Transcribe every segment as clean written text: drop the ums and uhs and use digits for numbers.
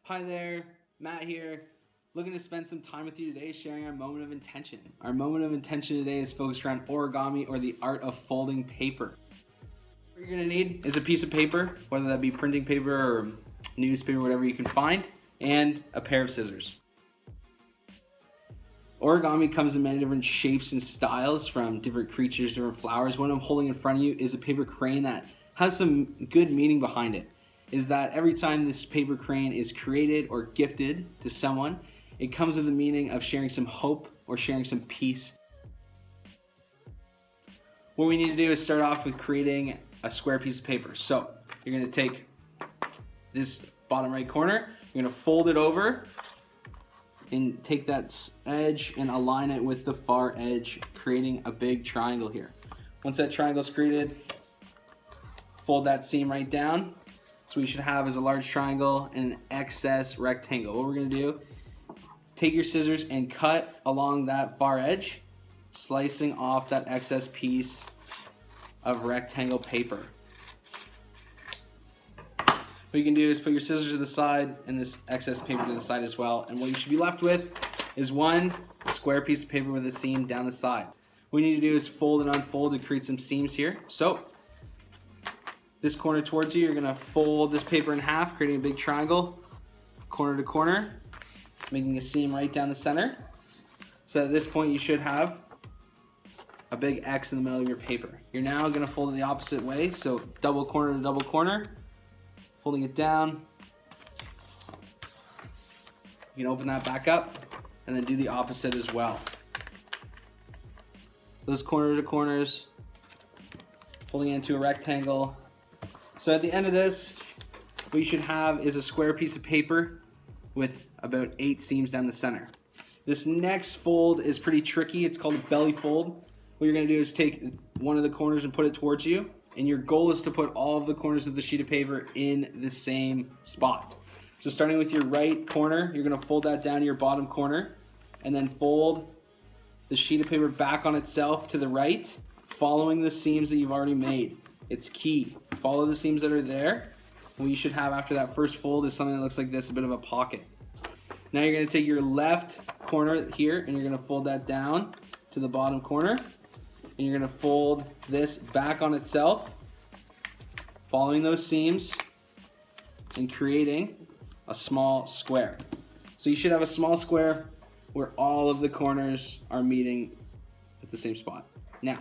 Hi there, Matt here. Looking to spend some time with you today sharing our moment of intention. Our moment of intention today is focused around origami, or the art of folding paper. What you're going to need is a piece of paper, whether that be printing paper or newspaper, whatever you can find, and a pair of scissors. Origami comes in many different shapes and styles, from different creatures, different flowers. What I'm holding in front of you is a paper crane that has some good meaning behind it. Is that every time this paper crane is created or gifted to someone, it comes with the meaning of sharing some hope or sharing some peace. What we need to do is start off with creating a square piece of paper. So you're going to take this bottom right corner, you're going to fold it over and take that edge and align it with the far edge, creating a big triangle here. Once that triangle is created, fold that seam right down. So what you should have is a large triangle and an excess rectangle. What we're going to do, take your scissors and cut along that far edge, slicing off that excess piece of rectangle paper. What you can do is put your scissors to the side and this excess paper to the side as well. And what you should be left with is one square piece of paper with a seam down the side. What you need to do is fold and unfold to create some seams here. So this corner towards you, you're going to fold this paper in half, creating a big triangle, corner to corner, making a seam right down the center. So at this point, you should have a big X in the middle of your paper. You're now going to fold it the opposite way, so double corner to double corner, folding it down. You can open that back up and then do the opposite as well. Those corner to corners, folding it into a rectangle. So at the end of this, what you should have is a square piece of paper with about 8 seams down the center. This next fold is pretty tricky. It's called a belly fold. What you're going to do is take one of the corners and put it towards you, and your goal is to put all of the corners of the sheet of paper in the same spot. So starting with your right corner, you're going to fold that down to your bottom corner, and then fold the sheet of paper back on itself to the right, following the seams that you've already made. It's key. Follow the seams that are there. What you should have after that first fold is something that looks like this, a bit of a pocket. Now you're going to take your left corner here and you're going to fold that down to the bottom corner. And you're going to fold this back on itself, following those seams and creating a small square. So you should have a small square where all of the corners are meeting at the same spot. Now,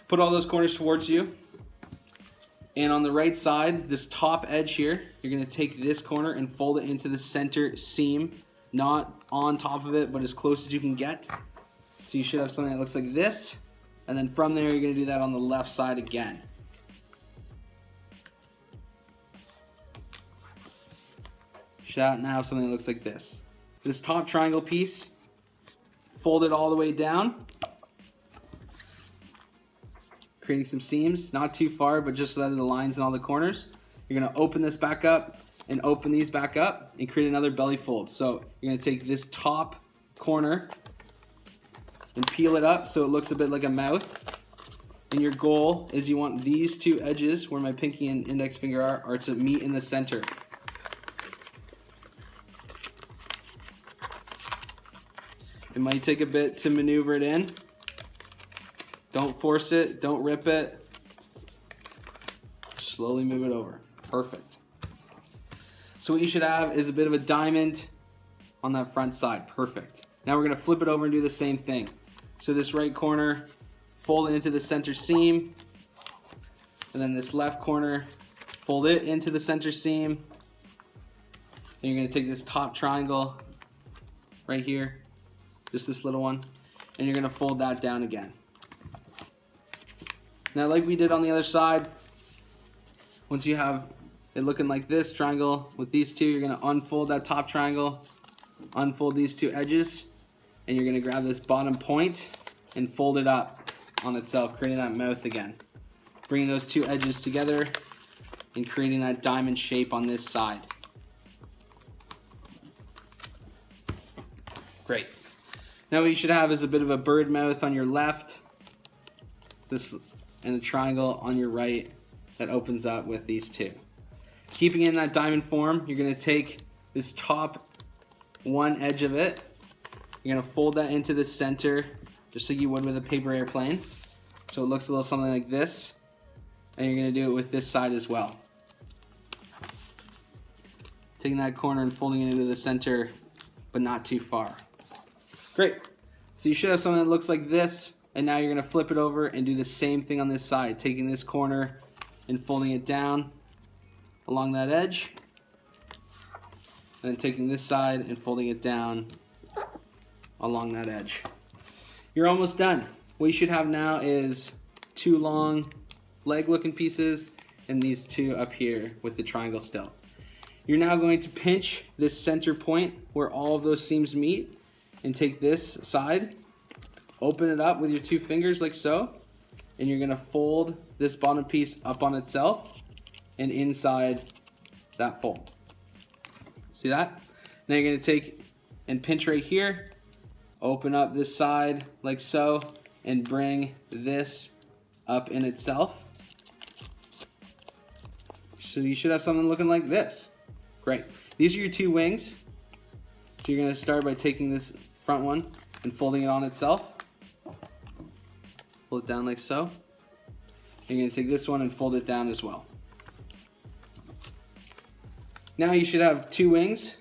put all those corners towards you. And on the right side, this top edge here, you're going to take this corner and fold it into the center seam, not on top of it, but as close as you can get. So you should have something that looks like this. And then from there, you're going to do that on the left side again. You should now have something that looks like this. This top triangle piece, fold it all the way down, creating some seams, not too far, but just so that it aligns in all the corners. You're going to open this back up and open these back up and create another belly fold. So you're going to take this top corner and peel it up so it looks a bit like a mouth. And your goal is you want these two edges, where my pinky and index finger are to meet in the center. It might take a bit to maneuver it in. Don't force it, don't rip it. Slowly move it over. Perfect. So what you should have is a bit of a diamond on that front side. Perfect. Now we're going to flip it over and do the same thing. So this right corner, fold it into the center seam. And then this left corner, fold it into the center seam. Then you're going to take this top triangle right here, just this little one, and you're going to fold that down again. Now, like we did on the other side, once you have it looking like this triangle with these two, you're going to unfold that top triangle, unfold these two edges, and you're going to grab this bottom point and fold it up on itself, creating that mouth again. Bringing those two edges together and creating that diamond shape on this side. Great. Now what you should have is a bit of a bird mouth on your left, this, and a triangle on your right that opens up with these two. Keeping in that diamond form, you're going to take this top one edge of it, you're gonna fold that into the center, just like you would with a paper airplane. So it looks a little something like this. And you're gonna do it with this side as well. Taking that corner and folding it into the center, but not too far. Great. So you should have something that looks like this, and now you're gonna flip it over and do the same thing on this side, taking this corner and folding it down along that edge, and then taking this side and folding it down along that edge. You're almost done. What you should have now is two long leg looking pieces and these two up here with the triangle still. You're now going to pinch this center point where all of those seams meet and take this side, open it up with your two fingers like so, and you're gonna fold this bottom piece up on itself and inside that fold. See that? Now you're gonna take and pinch right here, open up this side like so, and bring this up in itself. So you should have something looking like this. Great. These are your two wings. So you're gonna start by taking this front one and folding it on itself. Pull it down like so. You're gonna take this one and fold it down as well. Now you should have two wings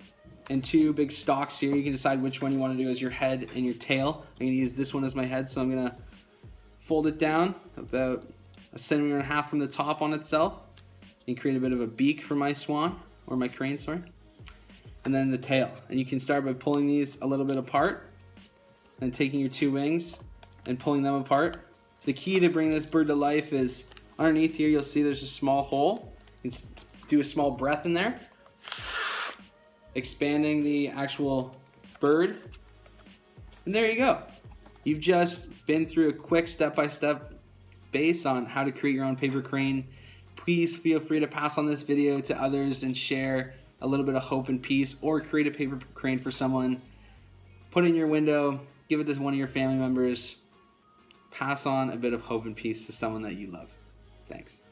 and two big stalks here. You can decide which one you want to do as your head and your tail. I'm going to use this one as my head, so I'm going to fold it down about 1.5 centimeters from the top on itself and create a bit of a beak for my swan, or my crane, sorry. And then the tail. And you can start by pulling these a little bit apart and taking your two wings and pulling them apart. The key to bring this bird to life is underneath here, you'll see there's a small hole. You can do a small breath in there, expanding the actual bird. And there you go. You've just been through a quick step-by-step base on how to create your own paper crane. Please feel free to pass on this video to others and share a little bit of hope and peace, or create a paper crane for someone. Put it in your window, give it to one of your family members. Pass on a bit of hope and peace to someone that you love. Thanks.